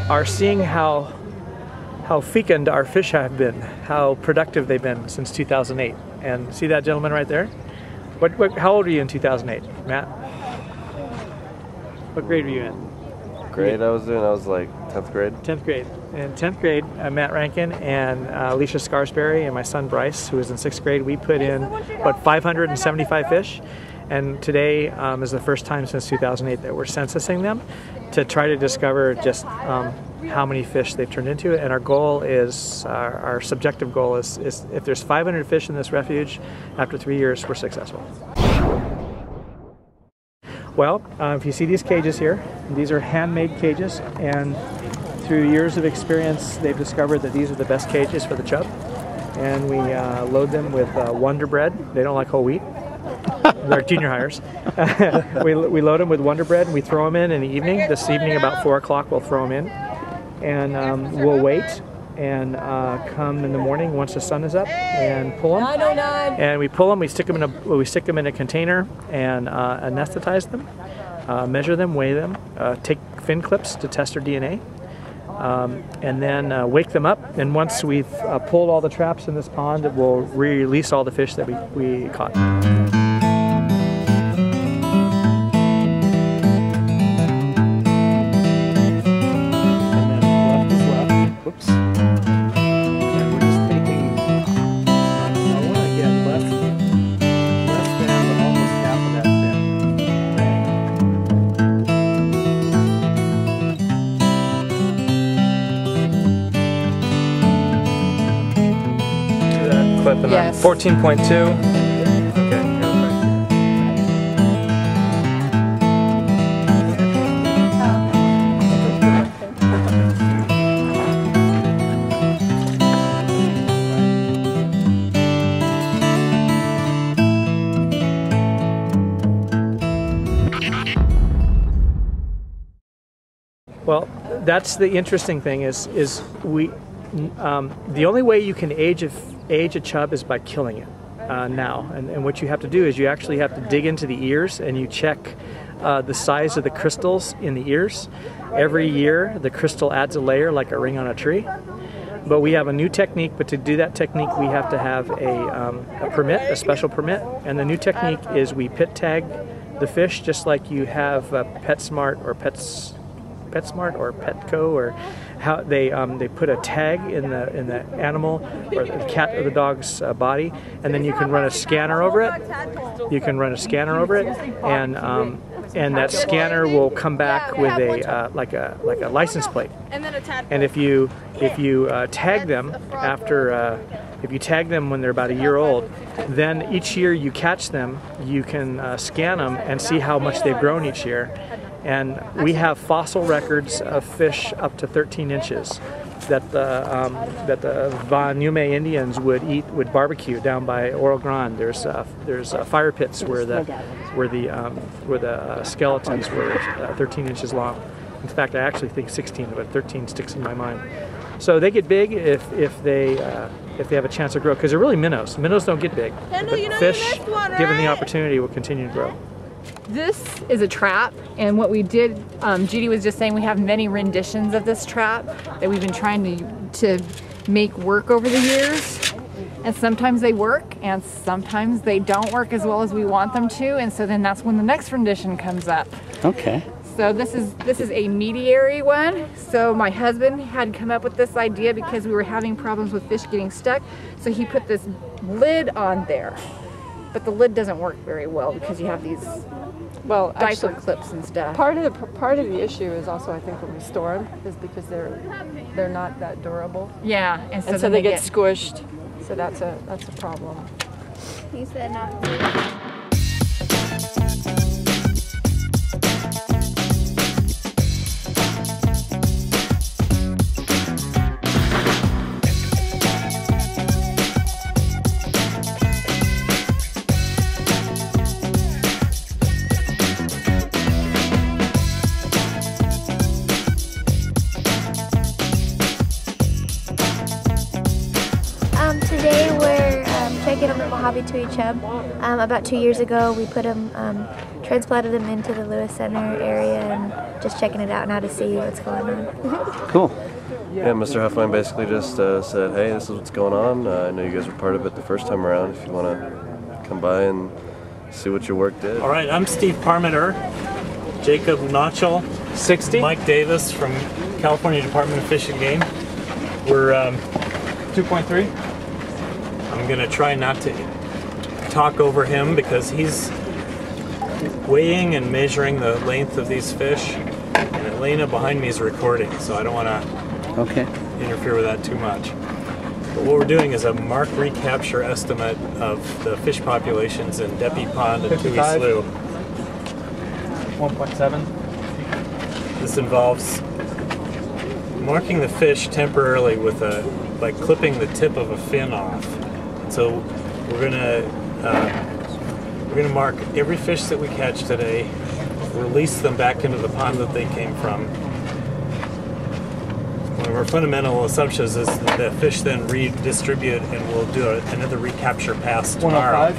are seeing how fecund our fish have been, how productive they've been since 2008. And see that gentleman right there? How old were you in 2008, Matt? What grade were you in? Grade I was in, I was like 10th grade. 10th grade. In 10th grade, Matt Rankin and Alicia Scarsberry and my son Bryce, who was in 6th grade, we put in about 575 fish. And today is the first time since 2008 that we're censusing them to try to discover just how many fish they've turned into. And our goal is, our subjective goal is if there's 500 fish in this refuge, after 3 years, we're successful. Well, if you see these cages here, these are handmade cages, and through years of experience, they've discovered that these are the best cages for the chub. And we load them with Wonder Bread. They don't like whole wheat. They're junior hires. we load them with Wonder Bread, and we throw them in the evening. This evening about 4 o'clock we'll throw them in. And we'll wait and come in the morning once the sun is up and pull them. And we pull them, we stick them in a container and anesthetize them, measure them, weigh them, take fin clips to test their DNA. And then wake them up, and once we've pulled all the traps in this pond, we'll release all the fish that we caught. Yes. 14.2. Okay. Well, that's the interesting thing is we the only way you can age a chub is by killing it now. And what you have to do is you actually have to dig into the ears and you check the size of the crystals in the ears. Every year the crystal adds a layer like a ring on a tree. But we have a new technique, but to do that technique we have to have a permit, a special permit. And the new technique is we pit tag the fish just like you have PetSmart or Petco, or how they put a tag in the animal or the cat or the dog's body, and then you can run a scanner over it. You can run a scanner over it, and that scanner will come back with a like a license plate. And if you tag them after if you tag them when they're about a year old, then each year you catch them, you can scan them and see how much they've grown each year. And we have fossil records of fish up to 13 inches that the Van Yume Indians would barbecue down by Oro Grande. There's fire pits where the skeletons were 13 inches long. In fact, I actually think 16, but 13 sticks in my mind. So they get big if they have a chance to grow, because they're really minnows. Minnows don't get big, but fish, given the opportunity, will continue to grow. This is a trap, and what we did, Judy was just saying, we have many renditions of this trap that we've been trying to make work over the years. And sometimes they work, and sometimes they don't work as well as we want them to, and so then that's when the next rendition comes up. Okay. So this is a mediary one. So my husband had come up with this idea because we were having problems with fish getting stuck, so he put this lid on there. But the lid doesn't work very well because you have these diaper clips and stuff. Part of the issue is also, I think, when we store them, is because they're not that durable. Yeah, and so they get squished. So that's a problem. He said not to. Today we're checking on the Mojave Mohave tui chub. About 2 years ago, we put them, transplanted them into the Lewis Center area and just checking it out now to see what's going on. Cool. Yeah, Mr. Huffine basically just said, hey, this is what's going on. I know you guys were part of it the first time around. If you want to come by and see what your work did. All right, I'm Steve Parmenter, Jacob Notchell, 60. Mike Davis from California Department of Fish and Game. We're 2.3. I'm going to try not to talk over him because he's weighing and measuring the length of these fish, and Elena behind me is recording, so I don't want to interfere with that too much. But what we're doing is a mark-recapture estimate of the fish populations in Deppe Pond and Tui Slough. 1.7. This involves marking the fish temporarily with by clipping the tip of a fin off. So we're gonna mark every fish that we catch today, release them back into the pond that they came from. One of our fundamental assumptions is that the fish then redistribute, and we'll do another recapture pass tomorrow.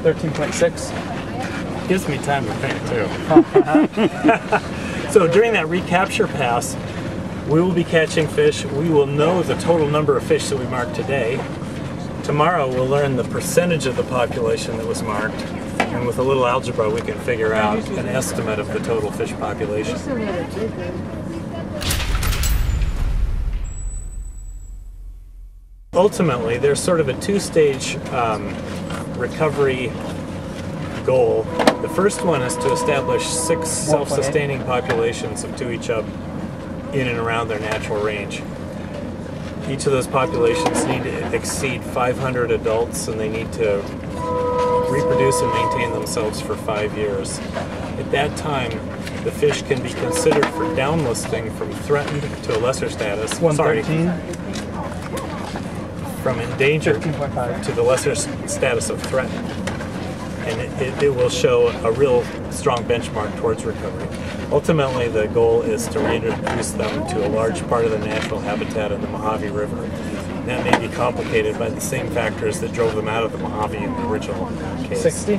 13.6. Gives me time to think too. So during that recapture pass, we will be catching fish. We will know the total number of fish that we marked today. Tomorrow we'll learn the percentage of the population that was marked, and with a little algebra we can figure out an estimate of the total fish population. Ultimately, there's sort of a two-stage recovery goal. The first one is to establish 6 self-sustaining populations of tui chub in and around their natural range. Each of those populations need to exceed 500 adults, and they need to reproduce and maintain themselves for 5 years. At that time, the fish can be considered for downlisting from threatened to a lesser status. 113. From endangered 15.5 to the lesser status of threatened. And it will show a real strong benchmark towards recovery. Ultimately, the goal is to reintroduce them to a large part of the natural habitat in the Mojave River. That may be complicated by the same factors that drove them out of the Mojave in the original case. 60.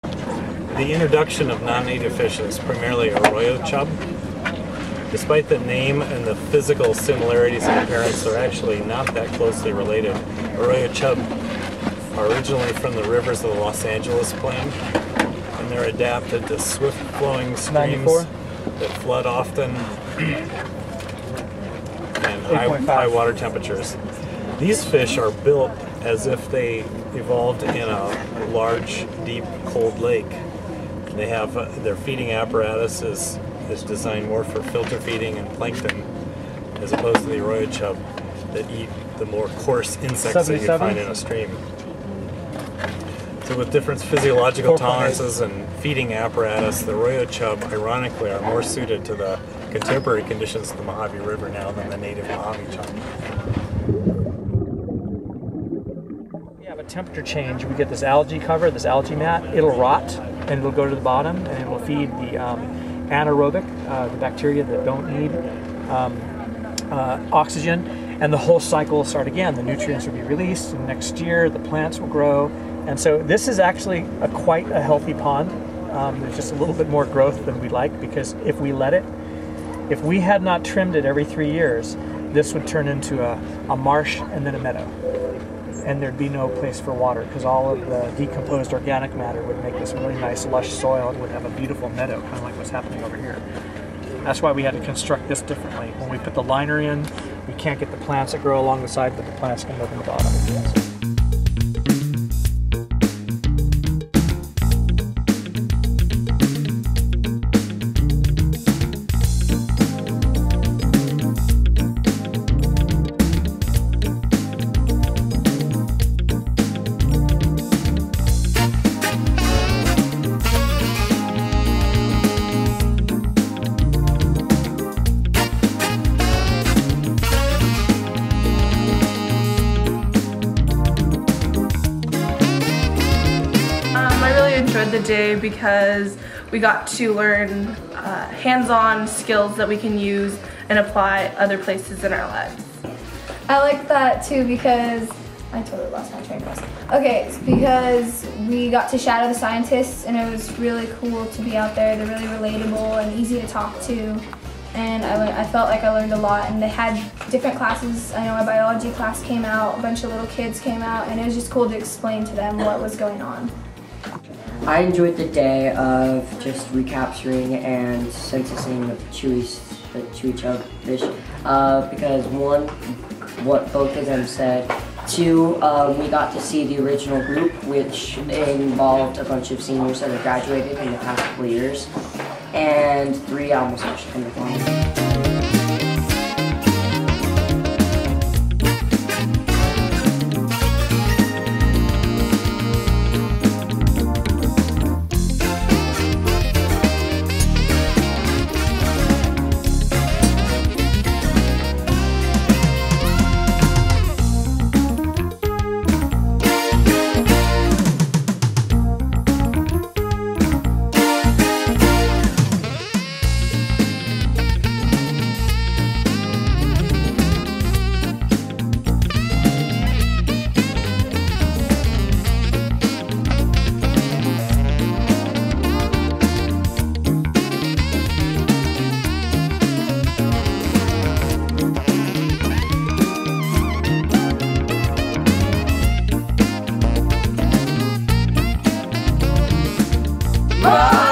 The introduction of non-native fishes, primarily arroyo chub. Despite the name and the physical similarities in appearance, they're actually not that closely related. Arroyo chub are originally from the rivers of the Los Angeles Plain, and they're adapted to swift-flowing streams 94. that flood often and high water temperatures. These fish are built as if they evolved in a large, deep, cold lake. They have their feeding apparatus is designed more for filter feeding and plankton, as opposed to the arroyo chub that eat the more coarse insects 77. that you find in a stream. So with different physiological tolerances and feeding apparatus, the arroyo chub, ironically, are more suited to the contemporary conditions of the Mojave River now than the native Mojave chub. We have a temperature change. We get this algae cover, this algae mat. It'll rot, and it'll go to the bottom, and it will feed the anaerobic, the bacteria that don't need oxygen, and the whole cycle will start again. The nutrients will be released, and next year the plants will grow. And so this is actually quite a healthy pond. There's just a little bit more growth than we like, because if we let it, if we had not trimmed it every 3 years, this would turn into a marsh and then a meadow. And there'd be no place for water, because all of the decomposed organic matter would make this a really nice lush soil and would have a beautiful meadow, kind of like what's happening over here. That's why we had to construct this differently. When we put the liner in, we can't get the plants that grow along the side, but the plants can live in the bottom. enjoyed the day because we got to learn hands-on skills that we can use and apply other places in our lives. I like that too because I totally lost my train of thought. Okay, it's because we got to shadow the scientists and it was really cool to be out there. They're really relatable and easy to talk to. And I felt like I learned a lot, and they had different classes. I know my biology class came out, a bunch of little kids came out, and it was just cool to explain to them what was going on. I enjoyed the day of just recapturing and censusing the Tui chub fish because one, what both of them said, two, we got to see the original group, which involved a bunch of seniors that have graduated in the past couple of years. And three, I almost watched from the phone. Whoa!